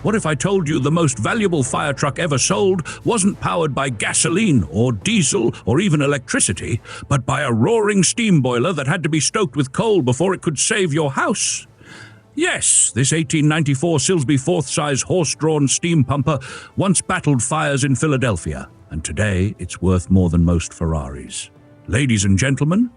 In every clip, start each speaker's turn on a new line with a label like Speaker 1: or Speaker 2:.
Speaker 1: What if I told you the most valuable fire truck ever sold wasn't powered by gasoline or diesel or even electricity, but by a roaring steam boiler that had to be stoked with coal before it could save your house? Yes, this 1894 Silsby Fourth-Size horse-drawn steam pumper once battled fires in Philadelphia, and today it's worth more than most Ferraris. Ladies and gentlemen,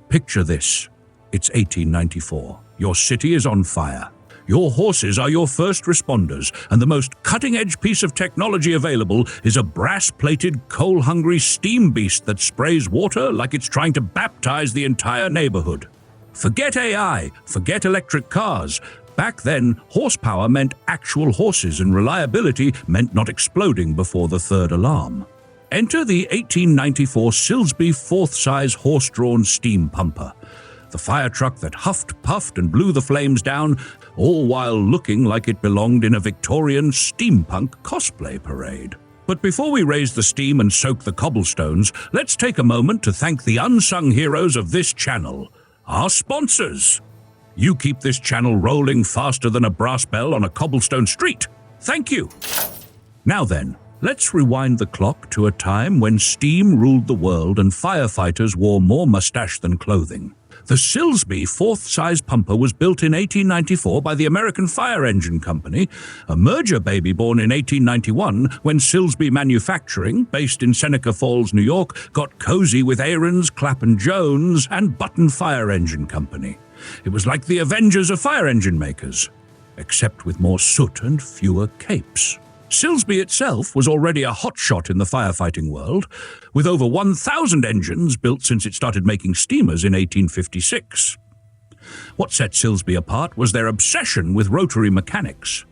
Speaker 1: picture this. It's 1894. Your city is on fire. Your horses are your first responders, and the most cutting-edge piece of technology available is a brass-plated, coal-hungry steam beast that sprays water like it's trying to baptize the entire neighborhood. Forget AI, forget electric cars. Back then, horsepower meant actual horses, and reliability meant not exploding before the third alarm. Enter the 1894 Silsby Fourth-Size horse-drawn steam pumper. The fire truck that huffed, puffed, and blew the flames down, all while looking like it belonged in a Victorian steampunk cosplay parade. But before we raise the steam and soak the cobblestones, let's take a moment to thank the unsung heroes of this channel, our sponsors. You keep this channel rolling faster than a brass bell on a cobblestone street. Thank you. Now then, let's rewind the clock to a time when steam ruled the world and firefighters wore more mustache than clothing. The Silsby Fourth-Size Pumper was built in 1894 by the American Fire Engine Company, a merger baby born in 1891 when Silsby Manufacturing, based in Seneca Falls, New York, got cozy with Aaron's, Clapham Jones, and Button Fire Engine Company. It was like the Avengers of fire engine makers, except with more soot and fewer capes. Silsby itself was already a hotshot in the firefighting world, with over 1,000 engines built since it started making steamers in 1856. What set Silsby apart was their obsession with rotary mechanics.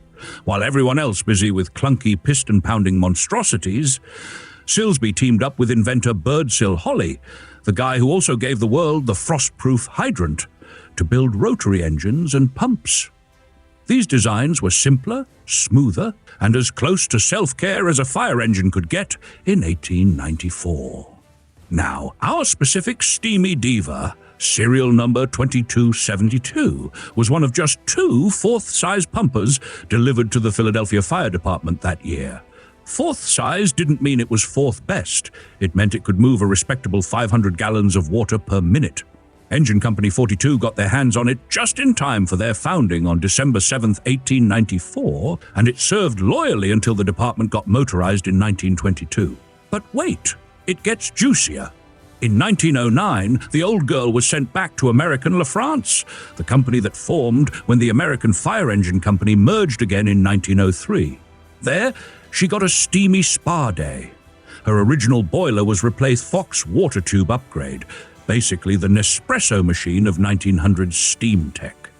Speaker 1: While everyone else busy with clunky piston-pounding monstrosities, Silsby teamed up with inventor Birdsill Holly, the guy who also gave the world the frost-proof hydrant, to build rotary engines and pumps. These designs were simpler, smoother, and as close to self-care as a fire engine could get in 1894. Now, our specific steamy diva, serial number 2272, was one of just 2 fourth-size pumpers delivered to the Philadelphia Fire Department that year. Fourth size didn't mean it was fourth best. It meant it could move a respectable 500 gallons of water per minute. Engine Company 42 got their hands on it just in time for their founding on December 7, 1894, and it served loyally until the department got motorized in 1922. But wait, it gets juicier. In 1909, the old girl was sent back to American LaFrance, the company that formed when the American Fire Engine Company merged again in 1903. There, she got a steamy spa day. Her original boiler was replaced Fox water tube upgrade, basically the Nespresso machine of 1900s steam tech.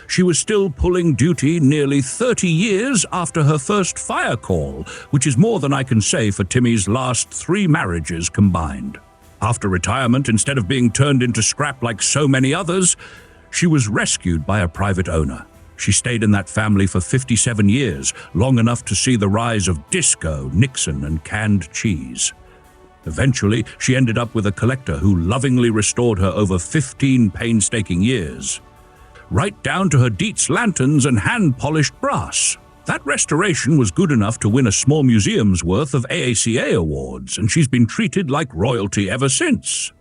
Speaker 1: She was still pulling duty nearly 30 years after her first fire call, which is more than I can say for Timmy's last 3 marriages combined. After retirement, instead of being turned into scrap like so many others, she was rescued by a private owner. She stayed in that family for 57 years, long enough to see the rise of disco, Nixon, and canned cheese. Eventually, she ended up with a collector who lovingly restored her over 15 painstaking years, right down to her Dietz lanterns and hand-polished brass. That restoration was good enough to win a small museum's worth of AACA awards, and she's been treated like royalty ever since.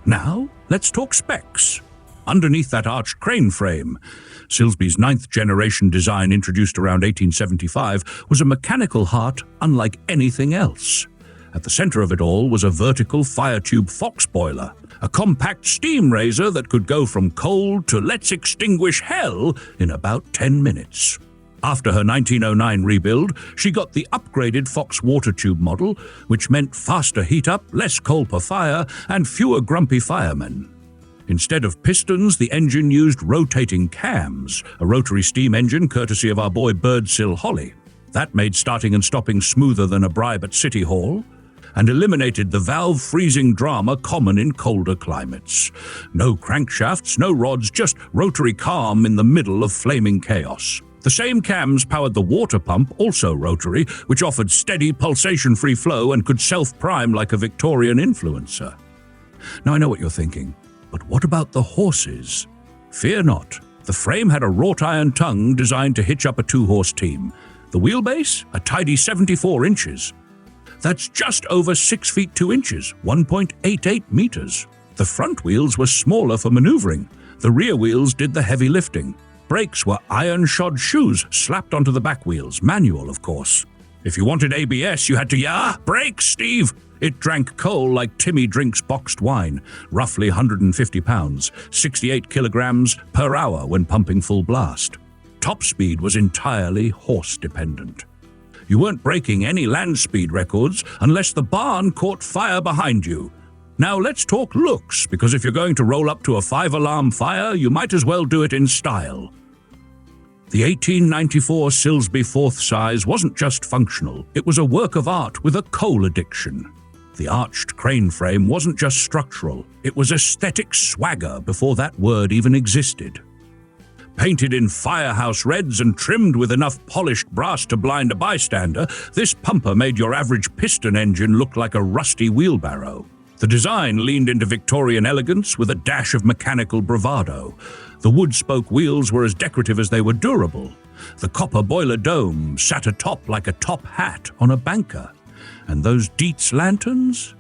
Speaker 1: Now, let's talk specs. Underneath that arched crane frame, Silsby's 9th-generation design introduced around 1875 was a mechanical heart unlike anything else. At the center of it all was a vertical fire tube Fox boiler, a compact steam raiser that could go from cold to let's extinguish hell in about 10 minutes. After her 1909 rebuild, she got the upgraded Fox water tube model, which meant faster heat-up, less coal per fire, and fewer grumpy firemen. Instead of pistons, the engine used rotating cams, a rotary steam engine courtesy of our boy Birdsill Holly. That made starting and stopping smoother than a bribe at City Hall, and eliminated the valve-freezing drama common in colder climates. No crankshafts, no rods, just rotary calm in the middle of flaming chaos. The same cams powered the water pump, also rotary, which offered steady pulsation-free flow and could self-prime like a Victorian influencer. Now I know what you're thinking, but what about the horses? Fear not. The frame had a wrought iron tongue designed to hitch up a 2-horse team. The wheelbase? A tidy 74 inches. That's just over 6 feet 2 inches, 1.88 meters. The front wheels were smaller for maneuvering. The rear wheels did the heavy lifting. Brakes were iron-shod shoes slapped onto the back wheels, manual of course. If you wanted ABS, you had to, brakes, Steve! It drank coal like Timmy drinks boxed wine, roughly 150 pounds, 68 kilograms per hour when pumping full blast. Top speed was entirely horse-dependent. You weren't breaking any land speed records unless the barn caught fire behind you. Now let's talk looks, because if you're going to roll up to a 5-alarm fire, you might as well do it in style. The 1894 Silsby Fourth-Size wasn't just functional, it was a work of art with a coal addiction. The arched crane frame wasn't just structural, it was aesthetic swagger before that word even existed. Painted in firehouse reds and trimmed with enough polished brass to blind a bystander, this pumper made your average piston engine look like a rusty wheelbarrow. The design leaned into Victorian elegance with a dash of mechanical bravado. The wood-spoke wheels were as decorative as they were durable. The copper boiler dome sat atop like a top hat on a banker. And those Dietz lanterns?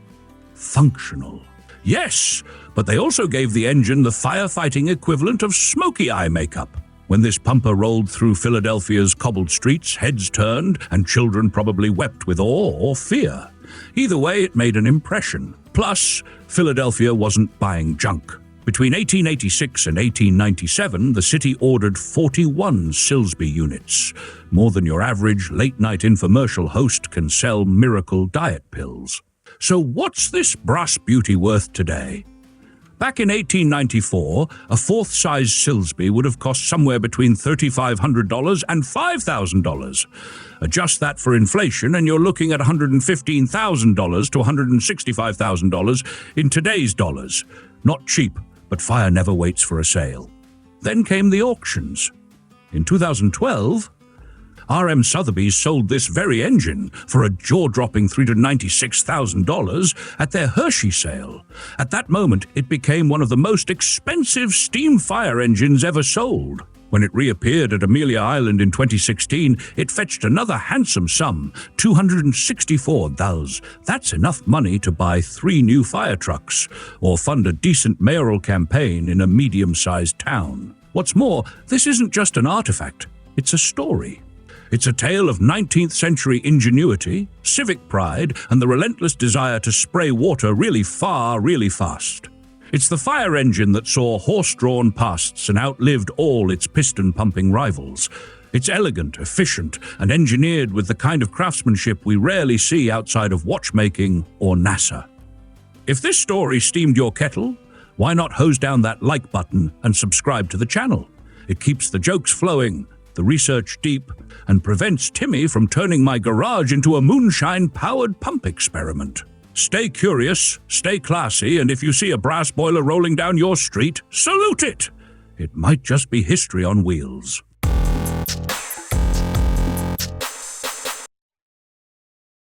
Speaker 1: Functional. Yes, but they also gave the engine the firefighting equivalent of smoky eye makeup. When this pumper rolled through Philadelphia's cobbled streets, heads turned, and children probably wept with awe or fear. Either way, it made an impression. Plus, Philadelphia wasn't buying junk. Between 1886 and 1897, the city ordered 41 Silsby units, more than your average late-night infomercial host can sell miracle diet pills. So what's this brass beauty worth today? Back in 1894, a fourth-size Silsby would have cost somewhere between $3,500 and $5,000. Adjust that for inflation and you're looking at $115,000 to $165,000 in today's dollars. Not cheap, but fire never waits for a sale. Then came the auctions. In 2012, R.M. Sotheby sold this very engine for a jaw-dropping $396,000 at their Hershey sale. At that moment, it became one of the most expensive steam fire engines ever sold. When it reappeared at Amelia Island in 2016, it fetched another handsome sum, $264,000. That's enough money to buy 3 new fire trucks or fund a decent mayoral campaign in a medium-sized town. What's more, this isn't just an artifact, it's a story. It's a tale of 19th century ingenuity, civic pride, and the relentless desire to spray water really far, really fast. It's the fire engine that saw horse-drawn pasts and outlived all its piston-pumping rivals. It's elegant, efficient, and engineered with the kind of craftsmanship we rarely see outside of watchmaking or NASA. If this story steamed your kettle, why not hose down that like button and subscribe to the channel? It keeps the jokes flowing, the research deep, and prevents Timmy from turning my garage into a moonshine-powered pump experiment. Stay curious, stay classy, and if you see a brass boiler rolling down your street, salute it! It might just be history on wheels.